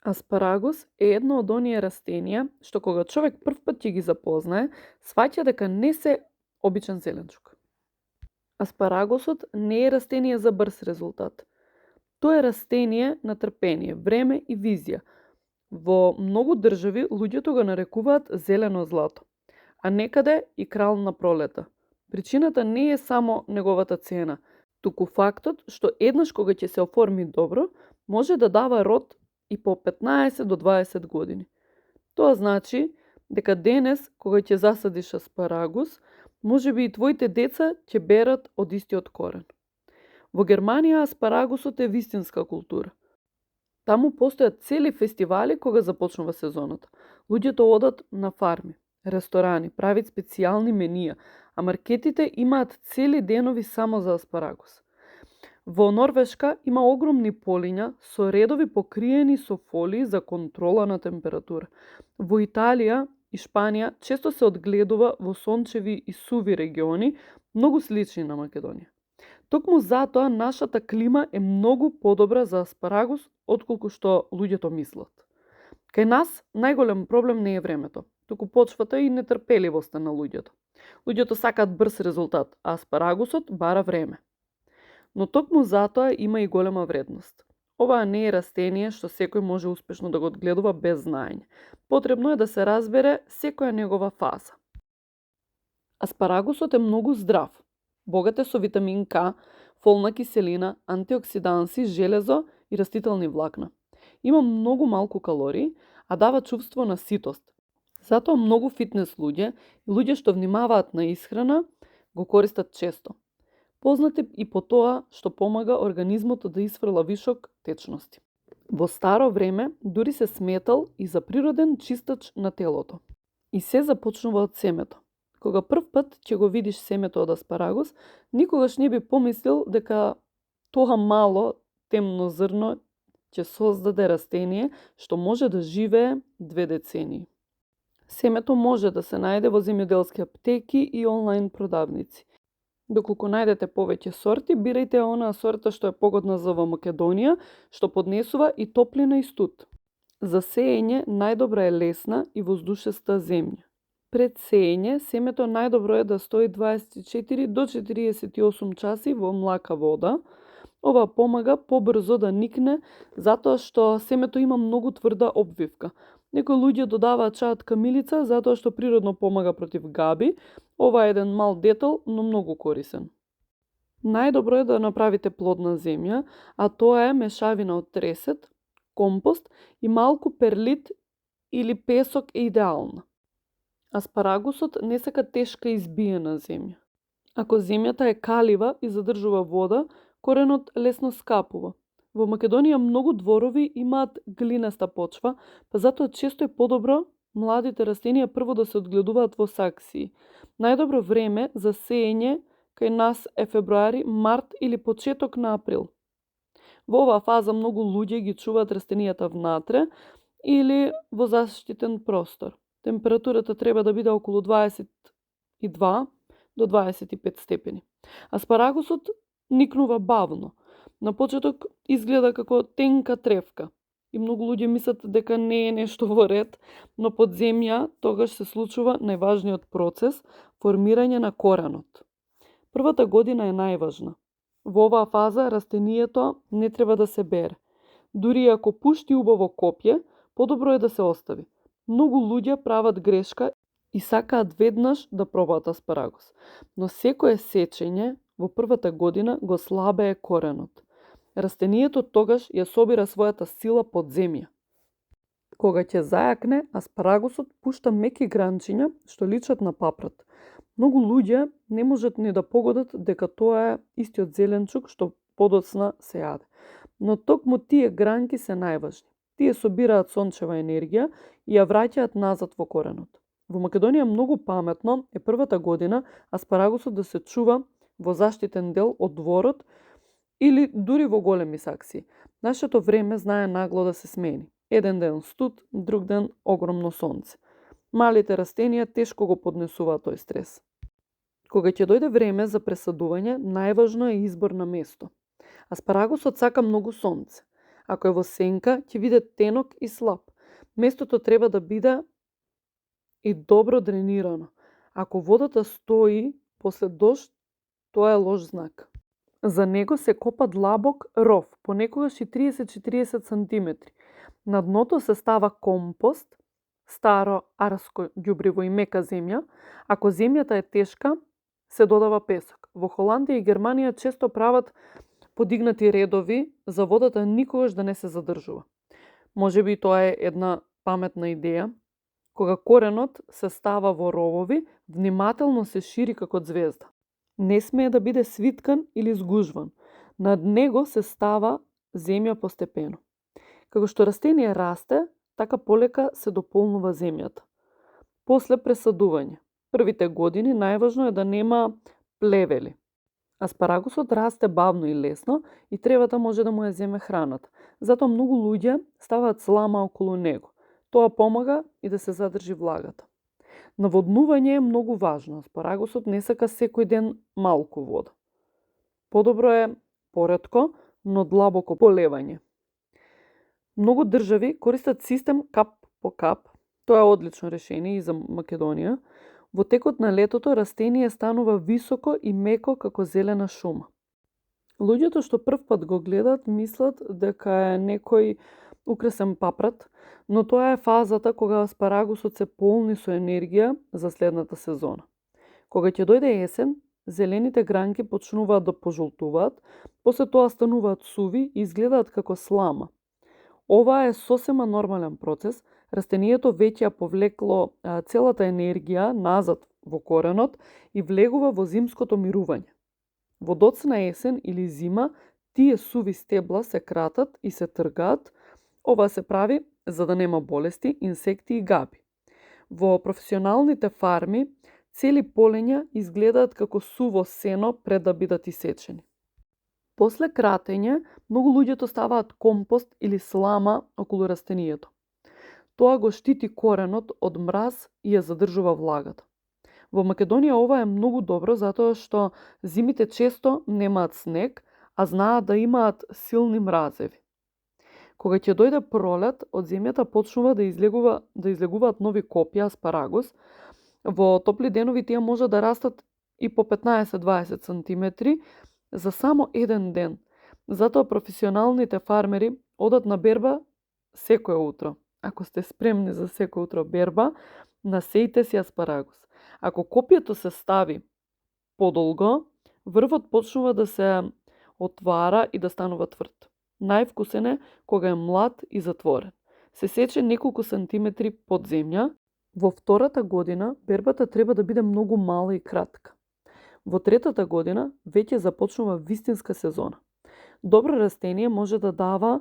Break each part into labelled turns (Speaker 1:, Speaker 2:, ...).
Speaker 1: Аспарагус е едно од оние растенија што кога човек првпат ќе ги запознае, сваќа дека не се обичен зеленчук. Аспарагусот не е растение за брз резултат. Тоа е растение на трпение, време и визија. Во многу држави луѓето го нарекуваат зелено злато, а некаде и крал на пролета. Причината не е само неговата цена, туку фактот што еднаш кога ќе се оформи добро, може да дава род и по 15 до 20 години. Тоа значи дека денес, кога ќе засадиш аспарагус, можеби и твоите деца ќе берат од истиот корен. Во Германија аспарагусот е вистинска култура. Таму постојат цели фестивали кога започнува сезоната. Луѓето одат на фарми, ресторани, прават специјални менија, а маркетите имаат цели денови само за аспарагус. Во Норвешка има огромни полиња со редови покриени со фолии за контрола на температура. Во Италија и Шпанија често се одгледува во сончеви и суви региони, многу слични на Македонија. Токму затоа нашата клима е многу подобра за аспарагус отколку што луѓето мислат. Кај нас најголем проблем не е времето, туку почвата и нетрпеливоста на луѓето. Луѓето сакаат брз резултат, а аспарагусот бара време. Но токму затоа има и голема вредност. Ова не е растение што секој може успешно да го одгледува без знаење. Потребно е да се разбере секоја негова фаза. Аспарагусот е многу здрав. Богат е со витамин К, фолна киселина, антиоксиданси, железо и растителни влакна. Има многу малку калории, а дава чувство на ситост. Затоа многу фитнес луѓе и луѓе што внимаваат на исхрана го користат често. Познат е и по тоа што помага организмот да isfрла вишок течности. Во старо време дури се сметал и за природен чистач на телото. И се започнува од семето. Кога првпат ќе го видиш семето од аспарагус, никогаш не би помислил дека тоа мало темно зрно ќе создаде растение што може да живее 2 децении. Семето може да се најде во земјоделски аптеки и онлайн продавници. Доколку најдете повеќе сорти, бирајте онаа сорта што е погодна за во Македонија, што поднесува и топлина и студ. За сеење најдобра е лесна и воздушеста земја. Пред сеење, семето најдобро е да стои 24 до 48 часи во млака вода. Ова помага побрзо да никне, затоа што семето има многу тврда обвивка. Некои луѓе додаваат чаат камилица затоа што природно помага против габи. Ова е еден мал детал, но многу корисен. Најдобро е да направите плодна земја, а тоа е мешавина од тресет, компост и малку перлит или песок е идеална. Аспарагусот не сака тешка избиена земја. Ако земјата е калива и задржува вода, коренот лесно скапува. Во Македонија многу дворови имаат глинеста почва, па затоа често е подобро младите растенија прво да се одгледуваат во саксии. Најдобро време за сеење кај нас е февруари, март или почеток на април. Во оваа фаза многу луѓе ги чуваат растенијата внатре или во заштитен простор. Температурата треба да биде околу 22 до 25 степени. Аспарагусот никнува бавно. На почеток изгледа како тенка тревка и многу луѓе мислат дека не е нешто во ред, но под земја тогаш се случува најважниот процес – формирање на коренот. Првата година е најважна. Во оваа фаза растението не треба да се бере. Дури ако пушти убаво копје, подобро е да се остави. Многу луѓе прават грешка и сакаат веднаш да пробаат аспарагус, но секое сечење во првата година го слабее коренот. Растението тогаш ја собира својата сила под земја. Кога ќе зајакне, аспарагусот пушта меки гранчиња што личат на папрат. Многу луѓе не можат ни да погодат дека тоа е истиот зеленчук што подоцна се јаде. Но токму тие гранки се најважни. Тие собираат сончева енергија и ја враќаат назад во коренот. Во Македонија многу паметно е првата година аспарагусот да се чува во заштитен дел од дворот или дури во големи сакси. Нашето време знае нагло да се смени. Еден ден студ, друг ден огромно сонце. Малите растенија тешко го поднесуваат тој стрес. Кога ќе дојде време за пресадување, најважно е избор на место. Аспарагусот сака многу сонце, Ако е во сенка, ќе биде тенок и слаб. Местото треба да биде и добро дренирано. Ако водата стои после дожд, тоа е лош знак. За него се копа длабок ров, понекогаш и 30-40 см. На дното се става компост, старо арско ѓубриво и мека земја. Ако земјата е тешка, се додава песок. Во Холандија и Германија често прават подигнати редови за водата никогаш да не се задржува. Можеби тоа е една паметна идеја. Кога коренот се става во ровови, внимателно се шири како звезда. Не смее да биде свиткан или згужван. Над него се става земја постепено. Како што растение расте, така полека се дополнува земјата. После пресадување. Првите години најважно е да нема плевели. Аспарагусот расте бавно и лесно и тревата може да му ја земе храната. Затоа многу луѓе ставаат слама околу него. Тоа помага и да се задржи влагата. Наводнување е многу важно. Аспарагусот не сака секој ден малку вода. Подобро е поретко, но длабоко поливање. Многу држави користат систем кап по кап. Тоа е одлично решение и за Македонија. Во текот на летото растение станува високо и меко како зелена шума. Луѓето што прв пат го гледат мислат дека е некој украсен папрат, но тоа е фазата кога аспарагусот се полни со енергија за следната сезона. Кога ќе дојде есен, зелените гранки почнуваат да пожолтуваат, после тоа стануваат суви и изгледаат како слама. Ова е сосема нормален процес. Растението веќе ја повлекло целата енергија назад во коренот и влегува во зимското мирување. Во доцна есен или зима, тие суви стебла се кратат и се тргаат. Ова се прави за да нема болести, инсекти и габи. Во професионалните фарми, цели полења изгледаат како суво сено пред да бидат исечени. После кратење, многу луѓето ставаат компост или слама околу растението. Тоа го штити коренот од мраз и ја задржува влагата. Во Македонија ова е многу добро затоа што зимите често немаат снег, а знаат да имаат силни мразеви. Кога ќе дојде пролет, од земјата почнува да излегуваат нови копја аспарагус. Во топли денови тие може да растат и по 15-20 см за само еден ден. Затоа професионалните фармери одат на берба секое утро. Ако сте спремни за секое утро берба, насејте си аспарагус. Ако копјето се стави подолго, врвот почнува да се отвара и да станува тврд. Највкусен е кога е млад и затворен. Се сече неколку сантиметри под земја. Во втората година бербата треба да биде многу мала и кратка. Во третата година веќе започнува вистинска сезона. Добро растение може да дава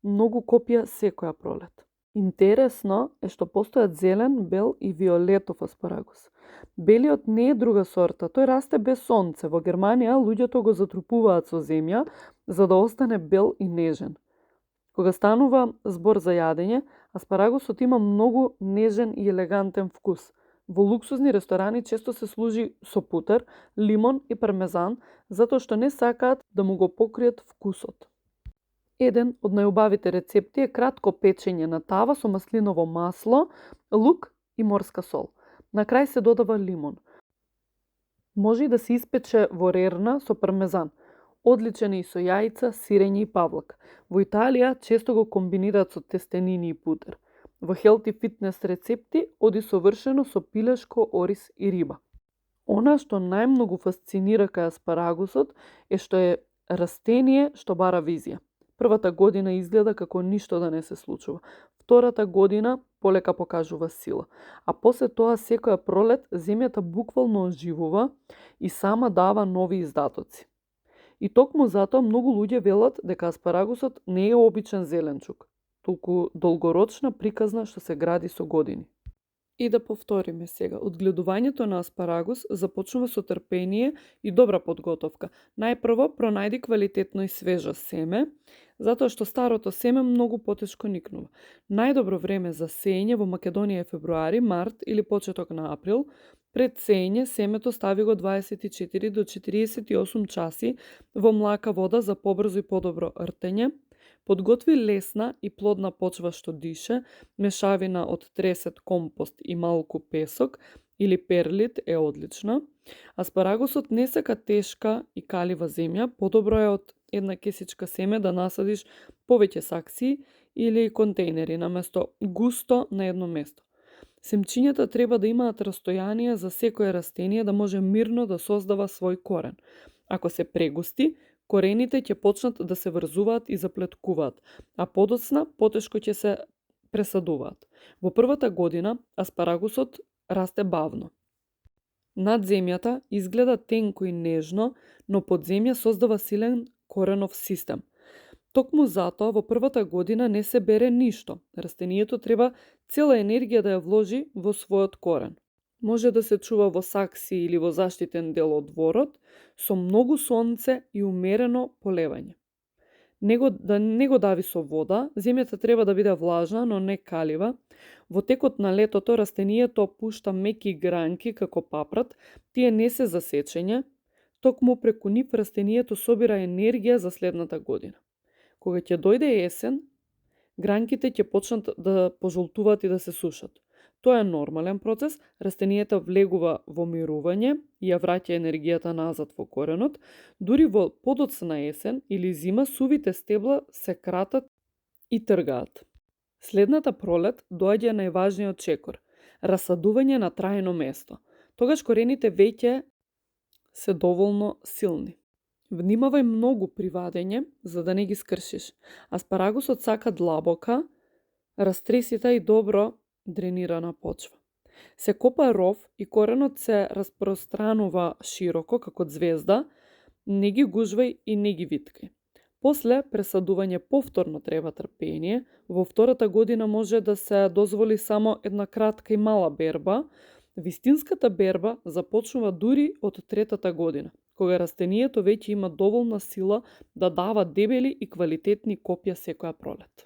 Speaker 1: многу копија секоја пролет. Интересно е што постојат зелен, бел и виолетов аспарагус. Белиот не е друга сорта, тој расте без сонце. Во Германија луѓето го затрупуваат со земја за да остане бел и нежен. Кога станува збор за јадење, аспарагусот има многу нежен и елегантен вкус. Во луксузни ресторани често се служи со путер, лимон и пармезан, затоа што не сакаат да му го покријат вкусот. Еден од најубавите рецепти е кратко печење на тава со маслиново масло, лук и морска сол. На крај се додава лимон. Може и да се испече во рерна со пармезан. Одличен е и со јајца, сирење и павлак. Во Италија често го комбинираат со тестенини и путер. Во хелти фитнес рецепти оди совршено со пилешко, ориз и риба. Она што најмногу фасцинира кај аспарагусот е што е растение што бара визија. Првата година изгледа како ништо да не се случува. Втората година полека покажува сила. А после тоа секоја пролет земјата буквално оживува и сама дава нови издатоци. И токму затоа многу луѓе велат дека аспарагусот не е обичен зеленчук, толку долгорочна приказна што се гради со години. И да повториме сега, одгледувањето на аспарагус започнува со трпение и добра подготовка. Најпрво пронајди квалитетно и свежо семе, затоа што старото семе многу потешко никнува. Најдобро време за сеење во Македонија е февруари, март или почеток на април. Пред сеење семето стави го 24 до 48 часи во млака вода за побрзо и подобро ртење. Подготви лесна и плодна почва што дише, мешавина од тресет, компост и малку песок или перлит е одлична. Аспарагусот не сака тешка и калива земја, подобро е од една кесичка семе да насадиш повеќе сакси или контейнери наместо густо на едно место. Семчињата треба да имаат растојание за секое растение да може мирно да создава свој корен. Ако се прегусти, корените ќе почнат да се врзуваат и заплеткуваат, а подоцна потешко ќе се пресадуваат. Во првата година аспарагусот расте бавно. Над земјата изгледа тенко и нежно, но под земја создава силен коренов систем. Токму затоа во првата година не се бере ништо. Растението треба цела енергија да ја вложи во својот корен. Може да се чува во сакси или во заштитен дел од дворот, со многу сонце и умерено полевање. Да не го дави со вода, земјата треба да биде влажна, но не калива. Во текот на летото растението пушта меки гранки како папрат, тие не се засечење, токму преку нив растението собира енергија за следната година. Кога ќе дојде есен, гранките ќе почнат да пожолтуваат и да се сушат. Тоа е нормален процес, растението влегува во мирување и ја враќа енергијата назад во коренот. Дури во подоцна есен или зима сувите стебла се кратат и тргаат. Следната пролет доаѓа најважниот чекор – расадување на трајно место. Тогаш корените веќе се доволно силни. Внимавај многу при вадење, за да не ги скршиш. Аспарагусот сака длабока, растресита и добро дренирана почва. Се копа ров и коренот се распространува широко како звезда, не ги гужвај и не ги виткај. После пресадување повторно треба трпение, во втората година може да се дозволи само една кратка и мала берба. Вистинската берба започнува дури од третата година, кога растението веќе има доволна сила да дава дебели и квалитетни копја секоја пролет.